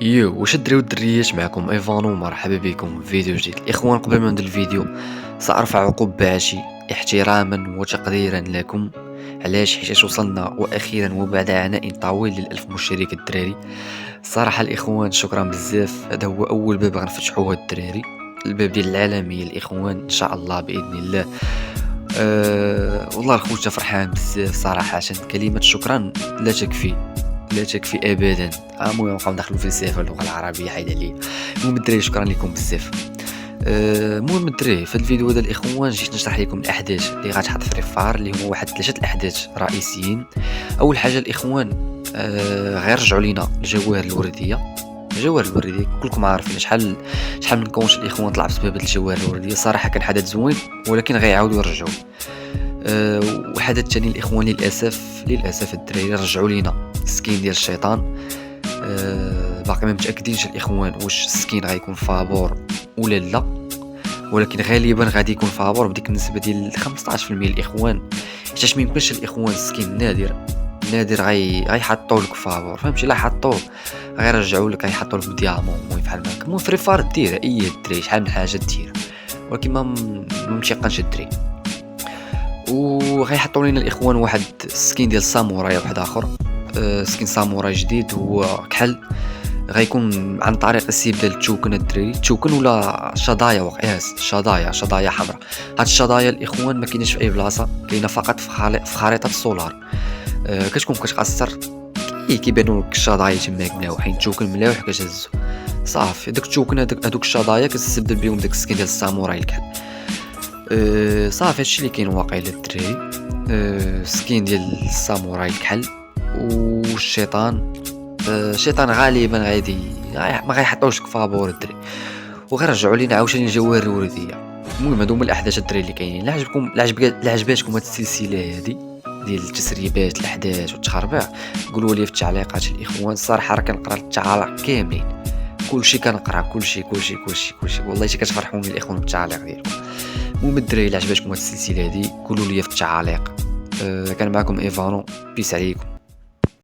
واش الدراري والدريات، معكم ايفانو، مرحبا بكم في فيديو جديد. الاخوان، قبل ما نبدا الفيديو سارفع قبعتي احتراما وتقديرا لكم. علاش؟ حيت وصلنا واخيرا وبعد عناء طويل للألف مشترك الدراري. الصراحه الاخوان شكرا بزاف، هذا هو اول باب غنفتحوه الدراري، الباب ديال العالميه الاخوان ان شاء الله باذن الله. والله الخوت فرحان بزاف صراحه، كلمه شكرا لا تكفي، لا تكفي ابدا. المهم نبقاو ندخلوا في الفلسفه اللغه العربيه، حيد عليا. المهم الدراري شكرا لكم بزاف. المهم الدراري، في الفيديو هذا الاخوان جيت نشرح لكم الاحداث اللي غتحط في ريفار، اللي هما واحد 3 الاحداث رئيسيين. اول حاجه الاخوان، غير رجعوا لينا الجواهر الورديه. الجواهر الورديه كلكم عارفين شحال من كونش الاخوان طلع بسبب الجواهر الورديه. صراحه كان حدث زوين، ولكن غيعاودوا يرجعوا. وحدث ثاني الاخوان، للاسف الدراري رجعوا لينا السكين ديال الشيطان. باقي ما متاكدينش الاخوان واش السكين غيكون فابور ولا لا، ولكن غالبا غادي يكون فابور بديك النسبه ديال 15% الاخوان، حيت ما يمكنش الاخوان السكين نادر غيحطوا لك فابور، فهمتي؟ لا حطوه غيرجعوا لك، غيحطوا لك ديامون. المهم بحال هكا. المهم فري فار دير اي الدراري، شحال من حاجه دير، ولكن ما متيقنش الدراري. وغيحطوا لنا الاخوان واحد السكين ديال ساموراي، واحد اخر سكين ساموراي جديد، هو كحل. غيكون عن طريق استبدال التوكن الدراري، توكن ولا شظايا، وقياس شظايا حمراء. هاد الشظايا الاخوان ما كاينش في اي بلاصه، كاينه فقط في خريطه السولار. كتكون كتقصر كيبانوا لك الشظايا تماك ملاوحين، التوكن ملاوح كتهزو صافي. داك التوكن هذوك الشظايا كتستبدل بهم داك السكين ديال الساموراي الكحل. صافي هادشي اللي كاين واقيلا الدراري. سكين ديال الساموراي الكحل والشيطان. الشيطان غالبا ما غيحطوش فابور الدري، وغيرجعوا لينا عاوتاني الجواهر الورديه. المهم هادو هما الاحداث الدري اللي كاينين. لا عجباتكم هاد السلسله هادي ديال التسريبات الاحداث والتخربيع، قولوا لي في التعليقات الاخوان. الصراحه راه كنقرا التعاليق كاملين، كلشي كنقرا، كلشي والله حتى كتفرحوني الاخوان بالتعاليق ديالكم. المهم الدراري، الا عجباتكم هاد السلسله هادي قولوا لي في التعاليق. كان معكم ايفانو، بيس عليكم.